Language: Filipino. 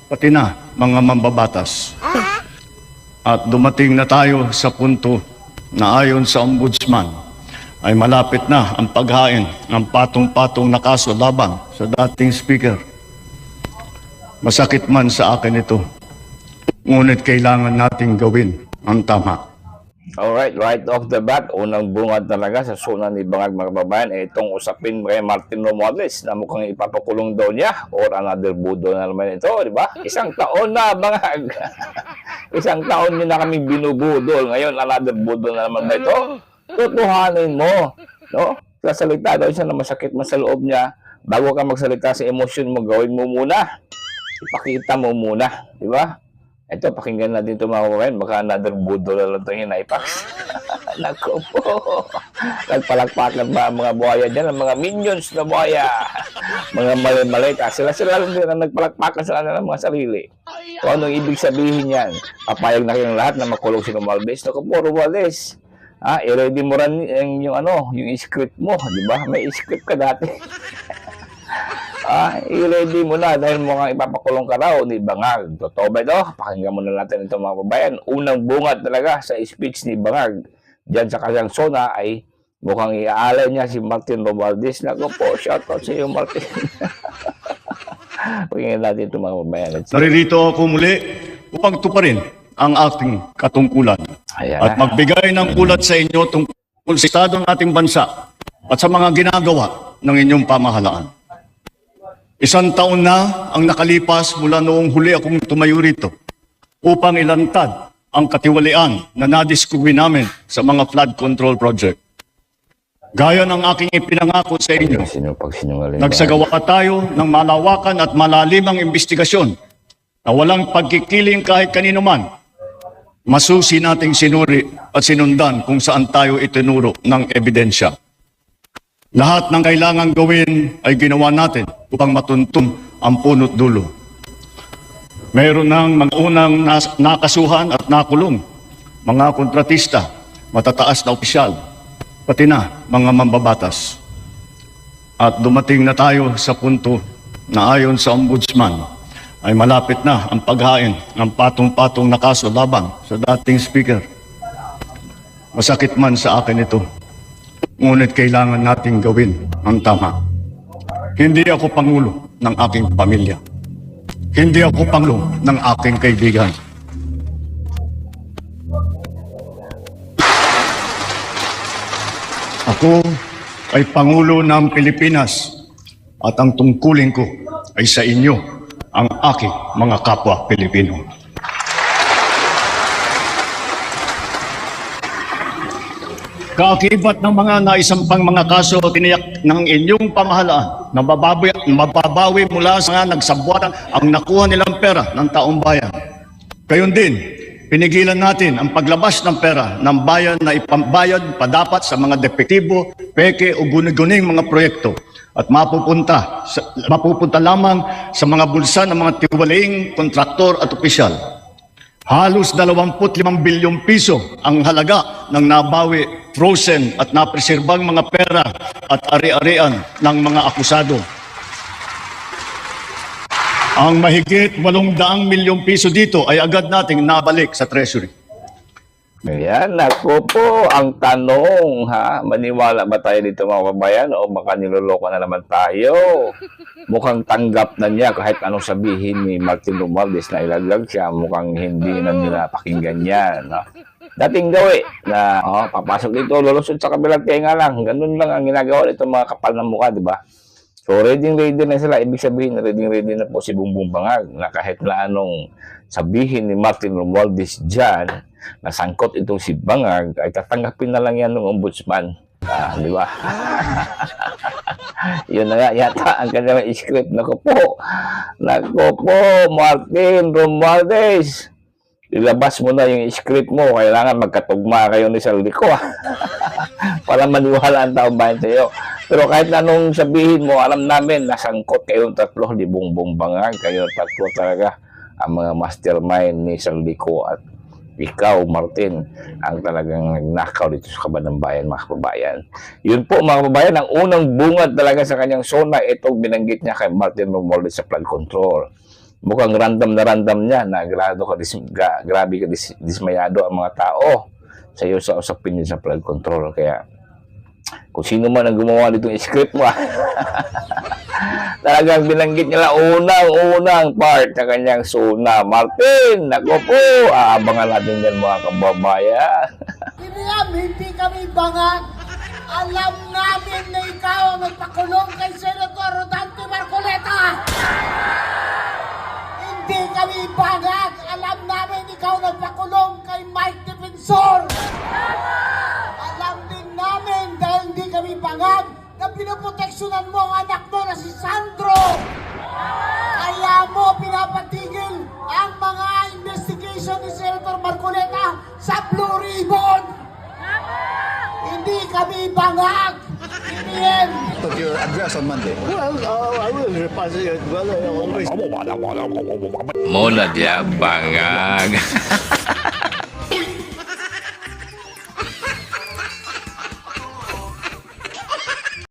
pati na mga mambabatas. At dumating na tayo sa punto na ayon sa Ombudsman ay malapit na ang paghain ng patong-patong na kaso laban sa dating speaker. Masakit man sa akin ito, ngunit kailangan nating gawin ang tama. Alright, right off the bat, unang bungad talaga sa suna ni Bangag, mga kababayan, itong usapin kay Martin Romualdez na mukhang ipapakulong daw niya or another budo na naman ito, di ba? Isang taon na, Bangag. Isang taon niyo na kami binubudol. Ngayon, another budo na naman ba ito? Tutuhanin mo. No? Sasalita daw siya na masakit man sa loob niya. Bago ka magsalita sa emosyon mo, gawin mo muna. Ipakita mo muna. Di ba? Ito, pakinggan natin ito, mga kababayan. Baka another budo na lang ito yung naipax. Naku po. Nagpalakpakan ba ang mga buhaya dyan? Ang mga minions na buhaya. Mga mali-mali. Sila lang din ang nagpalakpakan sa kanilang mga sarili. Kung anong ibig sabihin yan? Papayag na kayong lahat na makulong si Romualdez. Naku po, Romualdez. I-ready mo rin yung script mo. Di ba? May script ka dati. I-ready mo na dahil mukhang ipapakulong ka raw ni Bangag. Totoo ba ito? Pakinggan muna natin ito, mga kababayan. Unang bungad talaga sa speech ni Bangag diyan sa kanyang zona ay mukhang iaalay niya si Martin Romualdez. Naku po, shoutout sa iyo, Martin. Pakinggan natin ito, mga kababayan. Naririto ako muli upang tuparin ang ating katungkulan. Ayan. At magbigay ng ulat sa inyo tungkol sa estado ng ating bansa at sa mga ginagawa ng inyong pamahalaan. Isang taon na ang nakalipas mula noong huli akong tumayo rito upang ilantad ang katiwalian na nadiskubre namin sa mga flood control project. Gaya ng aking ipinangako sa inyo, nagsagawa tayo ng malawakan at malalimang investigasyon na walang pagkikiling kahit kanino man. Masusi nating sinuri at sinundan kung saan tayo itinuro ng ebidensya. Lahat ng kailangang gawin ay ginawa natin upang matuntum ang punot dulo. Mayroon ng mga unang nakasuhan at nakulong, mga kontratista, matataas na opisyal, pati na mga mambabatas. At dumating na tayo sa punto na ayon sa Ombudsman ay malapit na ang paghain ng patong-patong na kaso laban sa dating speaker. Masakit man sa akin ito, ngunit kailangan nating gawin ang tama. Hindi ako pangulo ng aking pamilya. Hindi ako pangulo ng aking kaibigan. Ako ay pangulo ng Pilipinas at ang tungkulin ko ay sa inyo, ang aking mga kapwa Pilipino. Kaakibat ng mga naisampang mga kaso tiniyak ng inyong pamahalaan na mababawi mula sa mga nagsabwatan ang nakuha nilang pera ng taong bayan. Gayon din, pinigilan natin ang paglabas ng pera ng bayan na ipambayad padapat sa mga depektibo, peke o guni-guning mga proyekto at mapupunta lamang sa mga bulsa ng mga tiwaling kontraktor at opisyal. Halos 25 bilyong piso ang halaga ng nabawi, frozen at napreserbang mga pera at ari-arian ng mga akusado. Ang mahigit 800 milyong piso dito ay agad nating nabalik sa Treasury. Ayan, naku po, ang tanong, maniwala ba tayo dito, mga kababayan, o baka niloloko na naman tayo? Mukhang tanggap na niya kahit anong sabihin ni Martin Romualdez na ilaglag siya, mukhang hindi na nila pakinggan yan. Dating gawi na papasok dito, lulusot sa kabilang tenga lang, ganun lang ang ginagawa nito mga kapal ng mukha, di ba? So, ready na sila. Ibig sabihin, ready na po si Bongbong Bangag na kahit na anong sabihin ni Martin Romualdez dyan, na sangkot itong si Bangag, ay tatanggapin na lang yan ng Ombudsman. Di ba? Yun na nga, yata ang kanyang script. Naku po, Martin Romualdez, ilabas mo na yung script mo. Kailangan magkatugma kayo ni Saldico para maniwala ang taong bayan sa iyo. Pero kahit anong sabihin mo, alam namin, nasangkot kayong tatlo ni Bongbong Bangag. Kayo tatlo talaga ang mga mastermind ni Saldico at ikaw, Martin, ang talagang nagnakaw dito sa Kabanang Bayan, mga kababayan. Yun po, mga kababayan, ang unang bungad talaga sa kanyang zona, itong binanggit niya kay Martin Romualdez sa flood control. mukhang random na random niya na grabe ka dismayado ang mga tao sa iyo sa usapin niya sa flood control. Kaya kung sino man ang gumawa nitong script mo, talagang binanggit niya unang part na kanyang Suna Martin. Nako po, aabangan natin yan mga kababayan. Hindi kami bangag. Alam namin na ikaw ang nagpakulong kay Senator Rodante Marcoleta. Hindi kami bangag. Alam namin ikaw nagpakulong kay Mike Defensor. Alam din namin dahil hindi kami bangag na pinoproteksyonan mo ang anak mo na si Sandro. Kaya mo pinapatigil ang mga investigation ni Senator Marcoleta sa Blue Ribbon. Hindi kami bangag. Hindi. But your address on Monday. Well, I will reply. Well, I always Muna dia bangag.